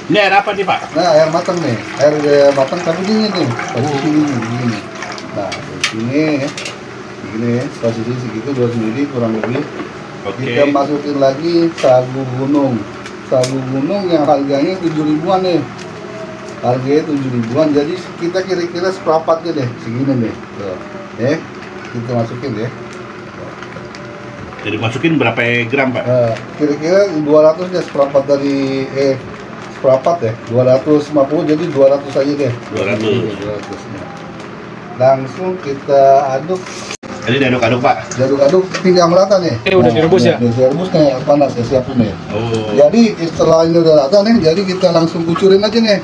Ini air apa nih Pak? Nah, air matang nih. Air matang tapi dingin nih. Posisi ini. Nah, dari sini begini ya. Posisi segitu 200 ml kurang lebih. Kita masukin lagi sagu gunung. Sagu gunung yang harganya 7 ribuan nih. Harganya 7 ribuan. Jadi kita kira-kira seperempatnya deh, segini nih. Tuh. Kita masukin ya. Jadi masukin berapa gram Pak? Kira-kira 200 deh, seperempat dari seperempat ya, 250 jadi 200 aja deh. 200 ya. Langsung kita aduk. Jadi diaduk-aduk Pak? Diaduk-aduk hingga merata nih. Udah direbus ya? Udah direbus nih, panas ya, siapin nih. Oh. Jadi setelah ini udah rata nih, jadi kita langsung kucurin aja nih.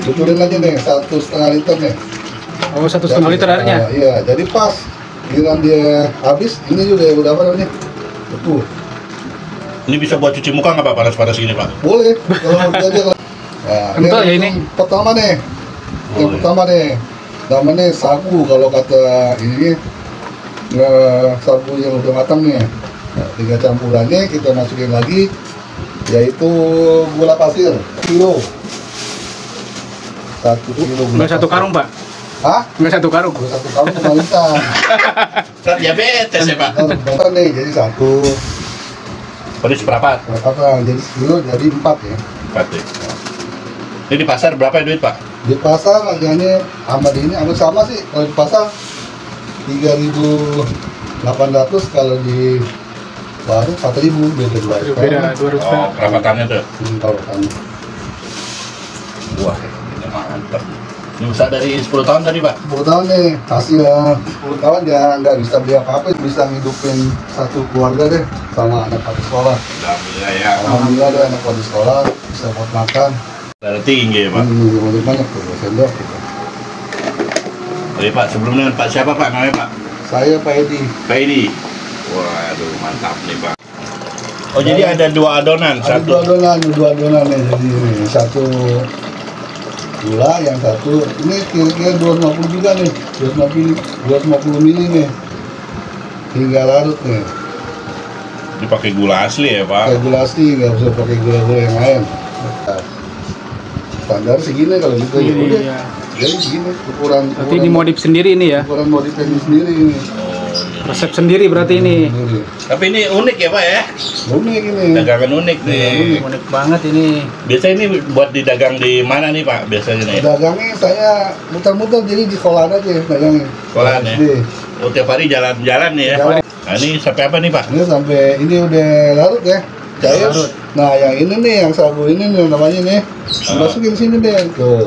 Kucurin aja nih, 1,5 liter nih. Oh, 1,5 liter airnya? Iya, jadi pas giliran dia habis, ini udah apa namanya? Betul. Ini bisa buat cuci muka nggak Pak, panas-panas gini Pak? Boleh, kalau jadi. Nah, kental ya ini? Pertama nih, yang pertama nih, namanya sagu kalau kata ini sagu yang udah matang nih. Nah, 3 campurannya kita masukin lagi, yaitu gula pasir kilo. 1 kilo gula. Nggak 1 karung Pak? Hah? Nggak 1 karung? Nggak 1 karung kebalikan. Kan diabetes ya Pak? Bentar nih, jadi 1. Ini seperempat? Seperempat, jadi sekilo jadi 4 ya. 4 ya. Ini di pasar berapa ya duit Pak? Di pasar harganya sama di ini hampir sama sih. Kalau di pasar 3.800, kalau di warung 4.000, beda 200. Beda 200. Oh, perawatannya tuh. Perawatannya. Wah, ini mantap. Ini usaha dari 10 tahun tadi Pak? 10 tahun nih, hasilnya 10 tahun ya nggak bisa beli apa-apa, bisa ngidupin satu keluarga deh sama anak pada sekolah. Alhamdulillah ya. Alhamdulillah ada anak pada sekolah, bisa buat makan. Darah tinggi ya Pak? Banyak tuh, sendok gitu. Oke Pak, sebelumnya Pak siapa Pak namanya Pak? Saya Pak Edi. Pak Edi. Waduh, mantap nih Pak. Oh, jadi ada 2 adonan? Ada 2 adonan nih, jadi ini satu gula, yang satu ini kira-kira 250 juga nih, 250 mili nih, hingga larut nih. Ini pakai gula asli ya Pak? Pakai gula asli, nggak usah pakai gula-gula yang lain. Standar segini kalau gitu ya udah. Iya. Jadi segini ukuran. Berarti ini modif sendiri ini ya? Ukuran modif ini sendiri ini. Resep sendiri berarti ini. Sendiri. Tapi ini unik ya Pak ya? Unik ini. Dagangan unik nih. Unik banget ini. Biasanya ini buat didagang di mana nih Pak biasanya nih? Dagangnya saya muter-muter, jadi di sekolahan aja dagangnya. Sekolahan ya? Oh, tiap hari jalan-jalan nih ya? Jalan. Nah, ini sampai apa nih Pak? Ini sampai ini udah larut ya. Cair. Larut. Nah, yang ini nih, yang sagu ini nih namanya nih. Masukin sini deh. Tuh.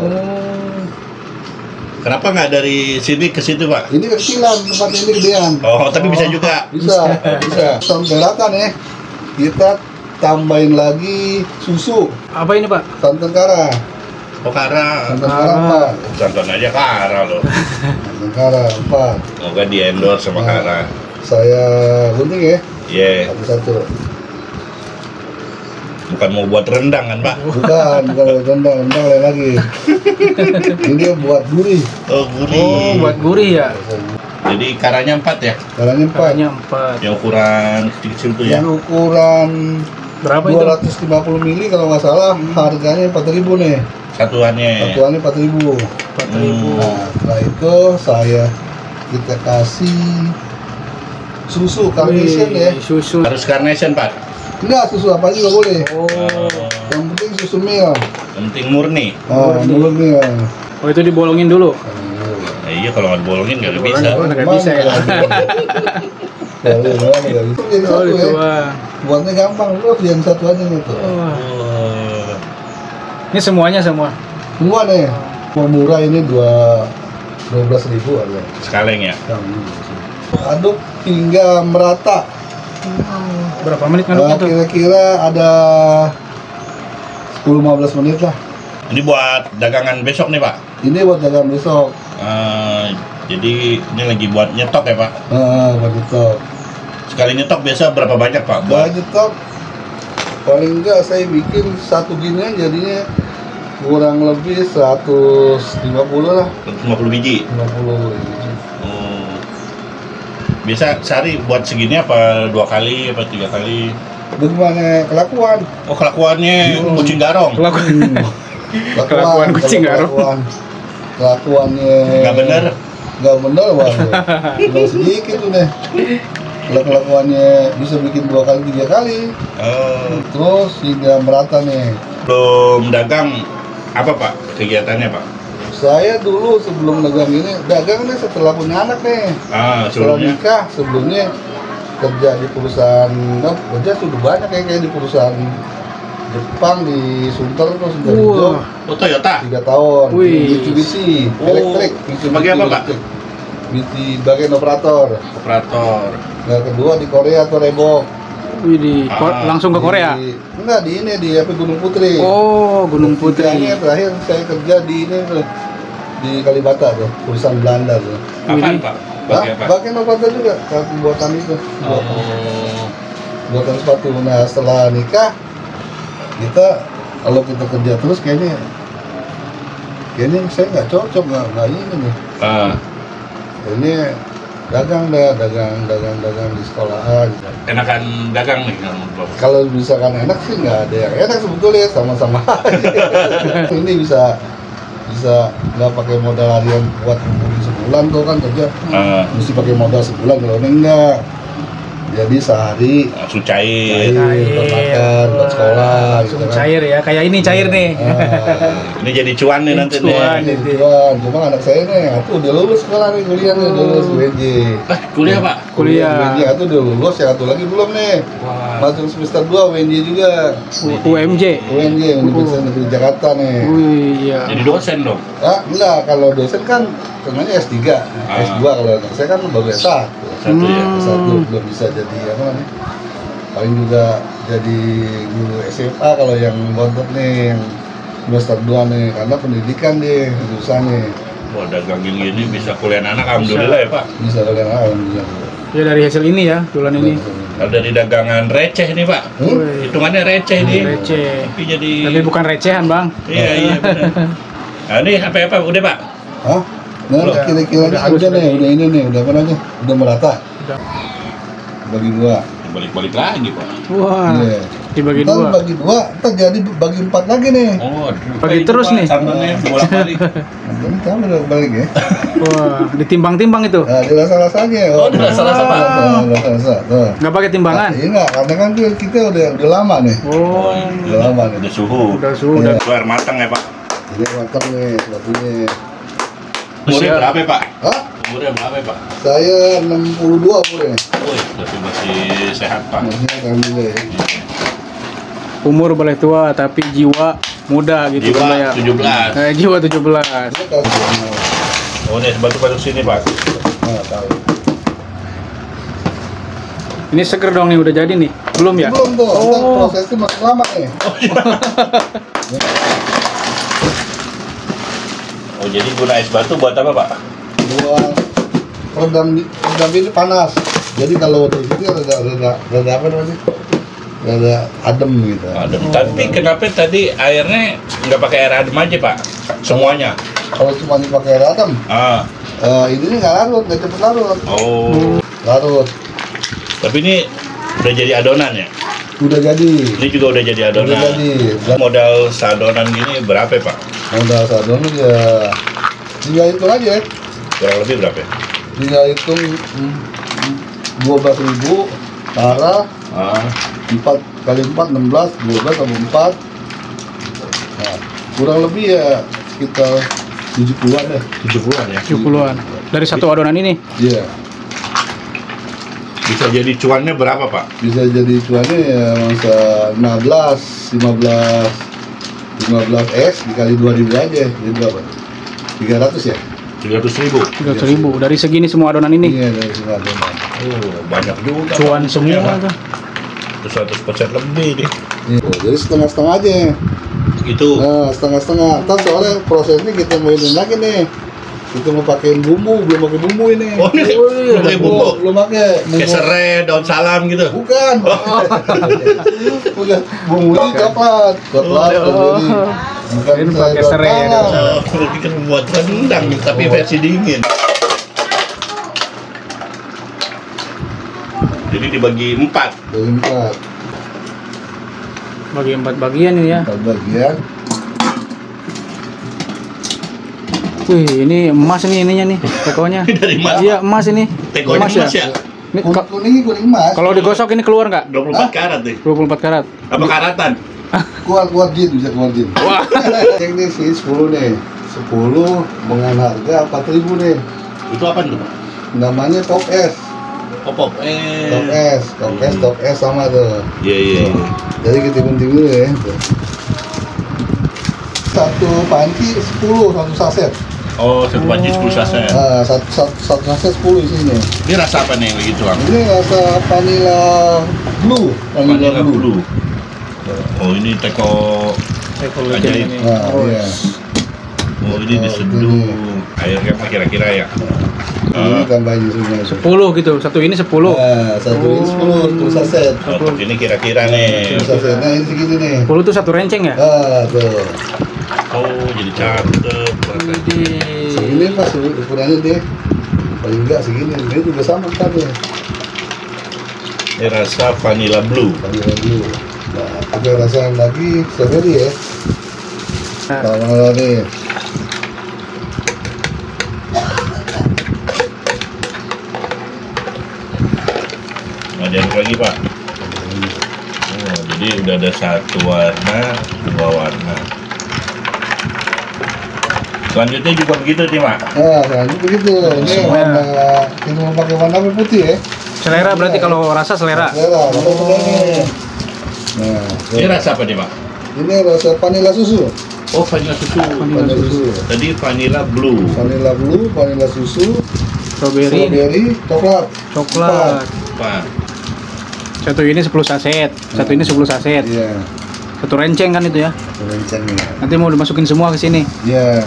Kenapa nggak dari sini ke situ Pak? Ini kecilan, tempat ini gedean. Oh, tapi bisa juga? Bisa. Sampai rata nih. Kita tambahin lagi susu. Apa ini Pak? Santan kara. Oh, kara. Santan kara 4. Santan aja kara loh. Santan kara 4. Semoga di endorse sama kara. Saya gunting ya. Iya. Satu-satu. Bukan mau buat rendang kan Pak? Bukan rendang lain lagi. Ini buat gurih. Oh, gurih. Oh, buat gurih ya? Jadi karanya 4 ya? Caranya 4. Caranya 4. Yang ukuran kecil-kecil tuh ya? Yang ukuran Berapa itu? 250 mili kalau nggak salah, harganya 4.000 nih. Satuannya. Satuannya 4.000. 4.000. Nah, setelah itu kita kasih susu carnation ya. Susu. Harus carnation Pak? Enggak, susu apa juga boleh. Oh. Yang penting susu milk. Yang penting murni. Murni. Oh, itu dibolongin dulu. Nah, iya, kalau nggak dibolongin nggak bisa. Nggak bisa ya. Jadi Oh, satu itu ya. Buatnya gampang, lu yang satu aja nih tuh. Oh. Ini semuanya semua. Semua nih. Mau murah ini 12.000 aja. Sekaleng ya? Aduk hingga merata. Berapa menit ngaduknya tuh? Kira-kira ada 10-15 menit lah. Ini buat dagangan besok nih Pak? Ini buat dagang besok. Jadi ini lagi buat nyetok ya Pak? Buat nyetok. Sekali nyetok biasa berapa banyak Pak? Buat nyetok paling enggak saya bikin satu ginian jadinya kurang lebih 150 lah. 150 biji? 50 biji. Biasa sehari buat segini apa 2 kali apa 3 kali? bagaimana kelakuan. Oh, kelakuannya kucing garong. Kelakuan kucing garong. Kelakuannya Nggak bener. Nggak bener, wah. Nggak sedikit tuh deh. Kalau kelakuannya bisa bikin 2 kali 3 kali. Oh, Terus hingga merata nih. belum dagang apa Pak kegiatannya Pak? Saya dulu sebelum dagang ini, dagang nih setelah punya anak nih. Ah, Setelah sebelumnya. nikah, sebelumnya kerja di perusahaan, kerja sudah banyak kayak di perusahaan Jepang di Sunter terus dari Wah. Oh, Toyota. 3 tahun. Wih. Mitsubishi Oh, elektrik. sebagai apa, Pak? Di bagian operator. Operator. Yang kedua di Korea atau Reebok. Wih, langsung ke Korea. Enggak, di ini di apa Gunung Putri. Oh, Gunung Putri. Kerjanya terakhir saya kerja di ini tuh, di Kalibata tuh, perusahaan Belanda tuh. Apaan Pak? Bagi apa? Bagian operator juga, kalau pembuatan itu. Oh, Buatan sepatu. Nah setelah nikah kita kalau kita kerja terus kayaknya saya nggak cocok, nggak ini nih. Ini dagang di sekolahan. enakan dagang nih kalau menurut Bapak. Kalau misalkan enak sih nggak ada yang enak sebetulnya, sama-sama aja. Ini bisa nggak pakai modal harian buat ngumpulin sebulan tuh kan kerja. Mesti pakai modal sebulan, kalau ini enggak. Jadi sehari Langsung cair. buat makan, buat sekolah Langsung gitu kan. cair ya, kayak ini cair nih. Ini jadi cuan nih nanti Cuan. nih. Ini tujuan. Cuma anak saya nih, aku udah lulus sekolah nih, kuliah nih, lulus UNJ. Kuliah Pak. Kuliah. UNJ aku udah lulus, yang satu lagi belum nih. Wah. Masuk semester 2 UNJ juga. UMJ. UNJ Universitas Negeri Jakarta nih. Wih, iya. Jadi dosen dong. Enggak, kalau dosen kan namanya S3, S2 kalau anak saya kan baru S1. Satu ya. S1 belum bisa jadi apa namanya? Paling juga jadi guru SMA kalau yang bontot nih, yang semester 2 nih, karena pendidikan deh jurusannya. Wah, dagang gini bisa kuliah anak, alhamdulillah ya Pak. Bisa kalian alhamdulillah. Ya dari hasil ini ya, jualan ini. Kalau dari dagangan receh nih Pak. Wih, Hitungannya receh nih. receh. Tapi jadi. Tapi bukan recehan, Bang. Iya benar. Nah, ini apa udah Pak? Hah? Nah, Belum. kira-kira Udah halus udah nih, lagi. udah ini nih, udah apa namanya? Udah merata. Udah. Bagi 2. Balik-balik lagi Pak. Wah, Iya. dibagi Ntar 2. bagi 2, ntar jadi bagi 4 lagi nih. Oh, Bagi terus nih. Sambalnya bolak-balik. Nanti kamu udah balik ya. Wah, ditimbang-timbang itu. Nah, dirasa-rasa aja. Oh, dirasa-rasa, Pak. Dirasa-rasa. Tuh. Nggak pakai timbangan. Iya enggak, karena kan kita udah lama nih. Oh, Udah lama nih. Udah suhu. udah suhu, Iya. udah. Keluar matang ya Pak. Jadi mantap nih sepatunya. Umurnya berapa ya Pak? Hah? Umurnya berapa ya Pak? Saya 62 umurnya. Wih, tapi masih sehat Pak. Masih alhamdulillah ya. Umur boleh tua tapi jiwa muda gitu Jiwa kan ya. 17. Jiwa 17. Ini kasih. Oh, nih batu-batu sini Pak. Nah, tahu. Ini seger dong nih, udah jadi nih. Belum ya? Belum tuh, ntar Oh. prosesnya masih lama nih. Oh, jadi guna es batu buat apa Pak? Buat redam ini panas. Jadi kalau udah gitu rada apa namanya? Rada adem gitu. Adem. Tapi kenapa tadi airnya nggak pakai air adem aja Pak? Semuanya. Kalau cuma dipakai air adem, ini nggak larut, nggak cepet larut. Oh. Larut. Tapi ini udah jadi adonan ya? Udah jadi. Ini juga udah jadi adonan. Udah jadi. Modal seadonan gini berapa ya, Pak? Modal sadon ya tinggal hitung aja. Kurang lebih berapa ya? Tinggal hitung 12.000 para 4 kali 4 16, 12 tambah 4. Nah, kurang lebih ya sekitar 70-an deh. 70-an ya? 70-an. Dari satu adonan ini. Iya. Bisa jadi cuannya berapa, Pak? Bisa jadi cuannya ya masa 15 S dikali 2.000 aja. Jadi berapa? 300 ya? 300.000. 300.000. Dari segini semua adonan ini. Iya, dari semua adonan. Oh, banyak juga. Cuan Pak. semua Ya, tuh. Itu 100% lebih nih. Iya, jadi setengah-setengah aja. Itu. Nah, setengah-setengah. Ntar soalnya prosesnya kita mau ini lagi nih. Kita mau pakein bumbu, belum pakai bumbu ini. Oh, ini belum pakai bumbu. Belum pakai. Kayak serai, daun salam gitu. Bukan. Bukan. Bumbunya coklat. Coklat. Oh. Bukan Ini pakai serai ya, daun salam. Oh, ini kan membuat rendang, tapi versi dingin. Jadi dibagi 4. Dari 4. Bagi 4 bagian ini ya. 4 bagian. Wih, ini emas nih ininya nih, tekonya. Dari mana? Iya, emas ini. Tekonya emas ya? Ini Kuning emas. kalau digosok ini keluar nggak? 24 karat deh. 24 karat. Apa karatan? Kuat jin, bisa kuat jin. Wah. Yang ini sih 10 nih. 10 dengan harga 4.000 nih. Itu apa tuh, Pak? Namanya Top S. Top S sama tuh. Iya. Jadi kita timbun ya. Satu panci 10, satu saset. Oh, satu panci 10 saset. Satu saset 10 isinya. Ini rasa apa nih begitu, Bang? Ini rasa vanilla blue. Vanilla blue. Oh, ini teko ajaib. ini. Nah, iya. Oh, ini diseduh. Airnya apa kira-kira ya? Ini tambahin semua. 10 gitu. Satu ini 10. Nah, satu ini 10 saset. Oh, ini kira-kira nih. 10 saset. Nah, ini segini nih. 10 tuh satu renceng ya? Tuh. Oh, jadi cakep. Segini pas ukurannya deh. Paling enggak segini. Ini juga sama kan ya. Ini rasa vanilla blue. Vanilla blue. Nah, kita rasain lagi strawberry ya. Sama nih. Ada lagi, Pak. Oh, jadi udah ada satu warna, 2 warna. Selanjutnya juga begitu nih, Pak. Nah, selanjutnya begitu. Ini warna, ini mau pakai warna putih ya. Selera berarti kalau rasa selera. Selera, warna putih ini. Nah, Ini rasa apa nih, Pak? ini rasa vanilla susu. Oh, vanilla susu. Vanilla susu. Tadi vanilla blue. Vanilla blue, vanilla susu, Strawberry, strawberry, coklat. coklat. Pak. Satu ini 10 saset, satu ini 10 saset. Iya, Satu renceng kan itu ya. rencengnya. Nanti mau dimasukin semua ke sini. Iya,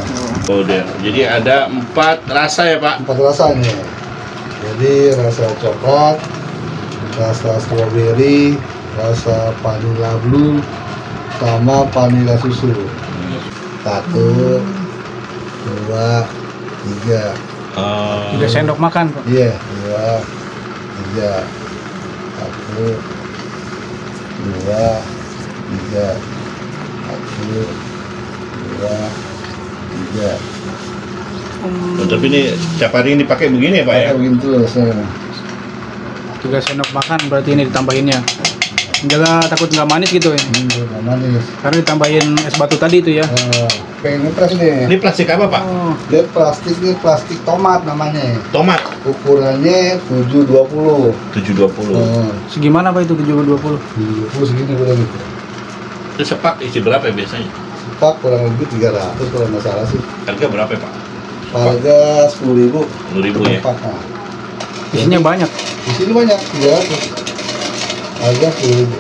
Oh, deh. Jadi ada 4 rasa ya, Pak? 4 rasanya. Jadi rasa coklat, rasa strawberry, rasa vanilla blue, sama vanilla susu. 1, 2, 3. 3 sendok makan, Pak. Iya, 2, 3. 1, 2, 3. 1, 2, 3. Oh, tapi ini setiap hari ini pakai begini ya, Pak ya? Kayak begitu rasanya. 3 sendok makan berarti ini ditambahinnya. Jaga takut nggak manis gitu ya. Nggak manis. Karena ditambahin es batu tadi itu ya. Pengen ngepres nih. Ini plastik apa, Pak? Oh, Dia plastik tomat namanya. Tomat. Ukurannya 720. 720. segimana Pak itu 720? 720 segini kurang gitu. Itu sepak isi berapa ya biasanya? Sepak kurang lebih 300 kalau nggak salah sih. Harga berapa ya, Pak? Harga 10.000. 10.000 ya? Sepak, nah. Isinya banyak. Di sini banyak 300. Harga 10.000.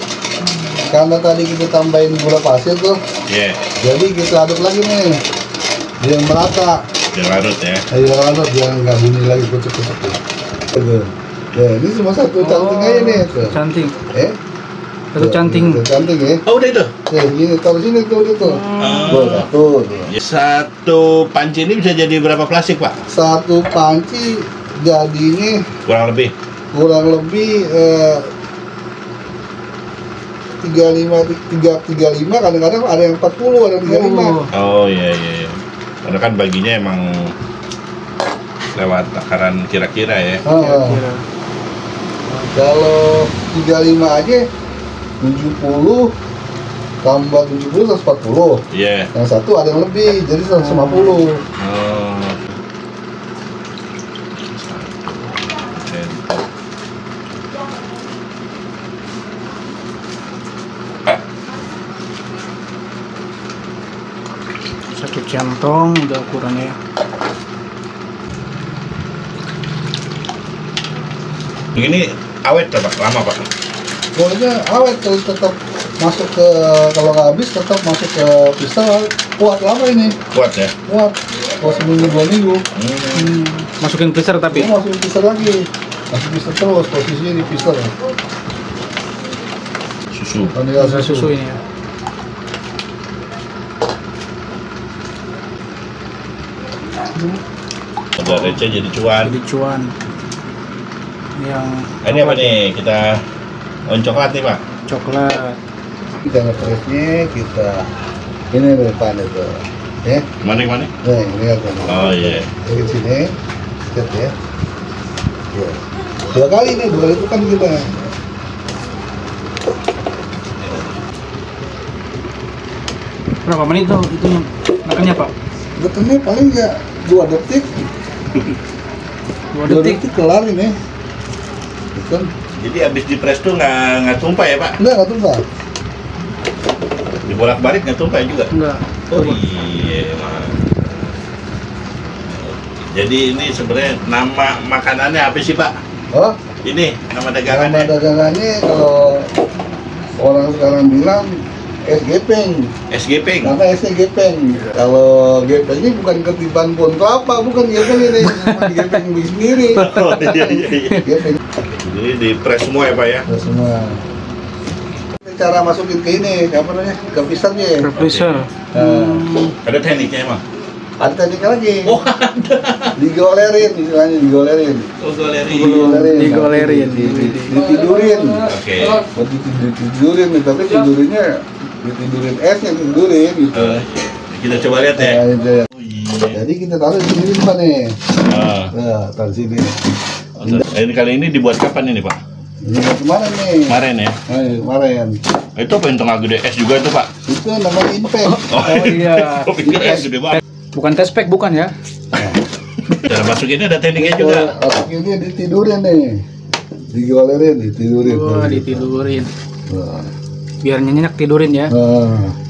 Karena tadi kita tambahin gula pasir tuh, Iya. jadi kita aduk lagi nih. Biar merata. Biar larut ya. Ayo aduk biar nggak bunyi lagi kucuk-kucuk. Tuh. Ya, ini cuma satu canting aja nih tuh. Canting. Satu Tuh, canting. satu canting ya. Oh, udah itu. Ya, gini taruh sini tuh tuh. Satu. Ya, satu panci ini bisa jadi berapa plastik, Pak? Satu panci jadinya Kurang lebih. kurang lebih 35 kadang-kadang ada yang 40 ada yang 35. Oh, iya. Karena kan baginya emang lewat takaran kira-kira ya. Kira-kira. Kalau 35 aja 70 tambah 70 140. Iya. Yang satu ada yang lebih jadi 150. Oh. Satu centong udah ukurannya. Begini awet ya, Pak? Lama, Pak? Pokoknya awet kalau tetap masuk ke kalau nggak habis tetap masuk ke pisau kuat lama ini. Kuat ya? Kuat. Kalau seminggu 2 minggu. Masukin freezer tapi. Dia masukin pisau lagi. Masuk pisau terus posisinya di pisau. Susu. Vanilla Ada susu ini ya. Ada receh jadi cuan. Jadi cuan. Yang Ini apa nih? Kita coklat nih, Pak. coklat. Kita ngepresnya, kita ini depan itu, ya. Mana? Nah, ini kan. Oh iya. Dari sini, set ya. Ya. Dua kali itu kan kita. Berapa menit tuh itu makannya Pak? Betulnya paling nggak 2 detik. 2 detik kelar ini. Kan? Jadi abis dipres tuh nggak tumpah ya Pak? Nggak tumpah. Dibolak-balik nggak tumpah juga? Enggak. Oh iya. Jadi ini sebenarnya nama makanannya apa sih Pak? Oh? Ini nama Nama dagangannya. dagangannya kalau orang sekarang bilang es gepeng. Es gepeng. Karena esnya gepeng. Kalau gepeng ini bukan ketiban pohon kelapa, bukan gepeng ini. Cuma gepeng sendiri. Oh iya. Gepeng. Jadi dipres semua ya Pak ya? Terus semua. Cara masukin ke ini, apa namanya? Ke pisangnya. Freezer. Ada tekniknya emang? Ada teknik lagi. Oh ada. Digolerin, istilahnya digolerin. Oh galeri. Digolerin. Ditidurin. Oke. Ditidurin, tapi tidurinnya ditidurin esnya tidurin gitu. Kita coba lihat ya. Nah, itu. Oh iya. Jadi kita taruh di sini Pak nih. Ah. Nah, taruh sini. Ini kali ini dibuat kapan ini Pak? Ini buat kemarin nih. Kemarin ya? Kemarin. Itu apa yang tengah gede es juga itu Pak? Itu namanya impact. Oh iya. Oh, pikir es gede banget. Bukan test pack bukan ya? Cara masukinnya ada tekniknya juga. Ini ditidurin nih. Digolerin, ditidurin. Wah, ditidurin. Nah. Biar nyenyak tidurin ya.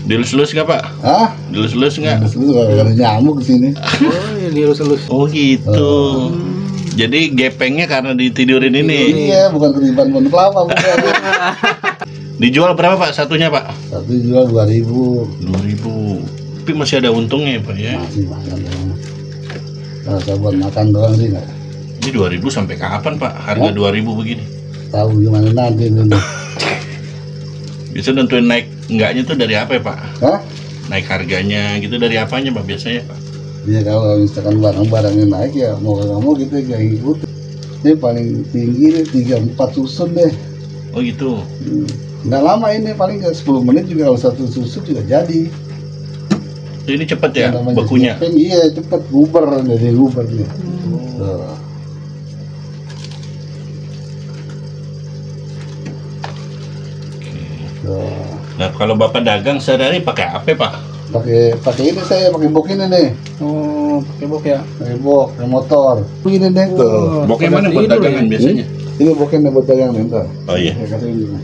Dilus-lus nggak Pak? Hah? Dilus-lus nggak? Terus lu kalau ada nyamuk di sini. Oh, iya, dilus-elus. Oh gitu. Jadi gepengnya karena ditidurin ini. Iya, bukan ketiban pohon kelapa, bukan. Dijual berapa Pak satunya Pak? Satu jual 2.000. 2.000. Tapi masih ada untungnya ya Pak ya? Masih makan doang. Rasa buat makan doang sih nggak. Ini 2.000 sampai kapan Pak? Harga 2.000 begini? Tahu gimana nanti dulu. Bisa nentuin naik enggaknya tuh dari apa ya Pak? Hah? Naik harganya gitu dari apanya Pak biasanya Pak? Ya kalau misalkan barang-barangnya naik ya mau nggak mau gitu ya ikut. Ini paling tinggi nih 3-4 susun deh. Oh gitu. Nggak lama ini paling nggak 10 menit juga kalau satu susun juga jadi. Ini cepet ya Yang namanya bakunya? gepeng, iya cepet guber jadi guber nih. Tuh. Tuh. Nah kalau Bapak dagang sehari-hari pakai apa Pak? Pakai ini saya pakai bok ini nih. Oh, pakai bok ya. Pakai bok, pakai motor. Ini nih tuh. Boknya mana buat tidur dagangan ya? biasanya? Ini boknya buat dagangan ntar. Oh iya. Saya kasih ini.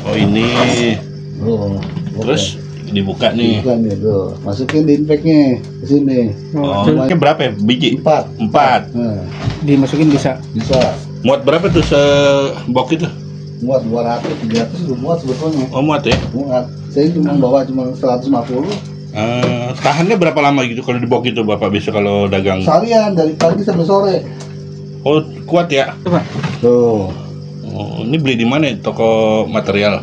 Oh ini. Oh, Terus dibuka nih. bukan nih tuh. Masukin di impactnya ke sini. Oh, Oh, ini berapa ya biji? 4. 4. Nah, dimasukin bisa. bisa. Muat berapa tuh sebok itu? Muat 200, 300 udah muat sebetulnya. Oh muat ya? Muat. Saya cuma bawa cuma 150. Tahannya berapa lama gitu kalau di bok itu Bapak bisa kalau dagang? Seharian dari pagi sampai sore. Oh kuat ya? Coba. Tuh. Oh, ini beli di mana? Toko material?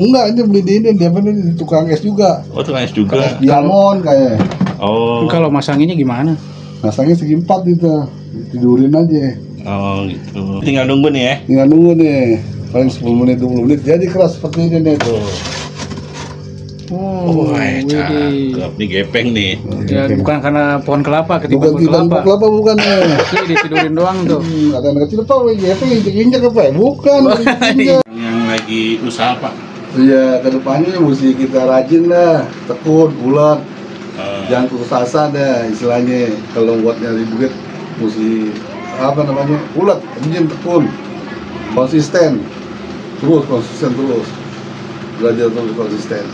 Enggak, ini beli di ini, dia beli di tukang es juga. Oh tukang es juga. Es diamond kayaknya. Oh. Kalau masanginnya gimana? Masangnya segi 4 gitu. Tidurin aja. Oh gitu. Tinggal nunggu nih ya. Tinggal nunggu nih. Paling 10 menit 20 menit jadi keras seperti ini nih tuh. Oh, cakep. Ini gepeng nih. Ya, bukan karena pohon kelapa, ketiban Bukan pohon tiban kelapa. kelapa bukan nih. Asli ditidurin doang tuh. Ada anak kecil tuh apa injek apa ya? Bukan. Injek. Yang lagi usaha Pak. Iya, kedepannya mesti kita rajin lah, tekun, bulat, jangan putus asa deh istilahnya. Kalau buat nyari duit mesti apa namanya, bulat, rajin, tekun, konsisten, terus belajar terus konsisten.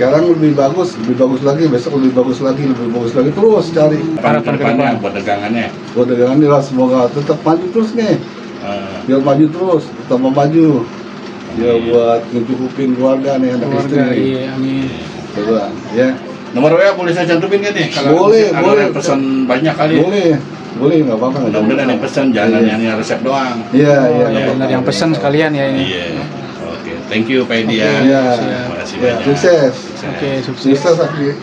Sekarang lebih bagus lagi, besok lebih bagus lagi, terus cari. Harapan kedepannya buat dagangannya. Buat dagangan lah semoga tetap maju terus nih, biar maju terus, tetap maju. Ya buat mencukupin keluarga nih, anak Keluarga, istri. iya, amin. Coba, ya. Nomor WA boleh saya cantumin kan nih? Boleh, kalau boleh. yang pesan banyak kali. Boleh nggak apa-apa. Mudah-mudahan yang pesan jangan Iya. yang resep doang. Iya, Oh, iya. ya, benar yang pesan sekalian ya ini. Iya. Oke, thank you Pak Edi ya. Iya. Terima kasih Ya, banyak. sukses. Oke, sukses. Sukses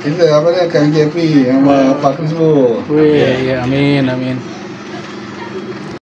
ini apa nih Kang Jepi sama Pak Krisbo. Wih, ya, amin, amin.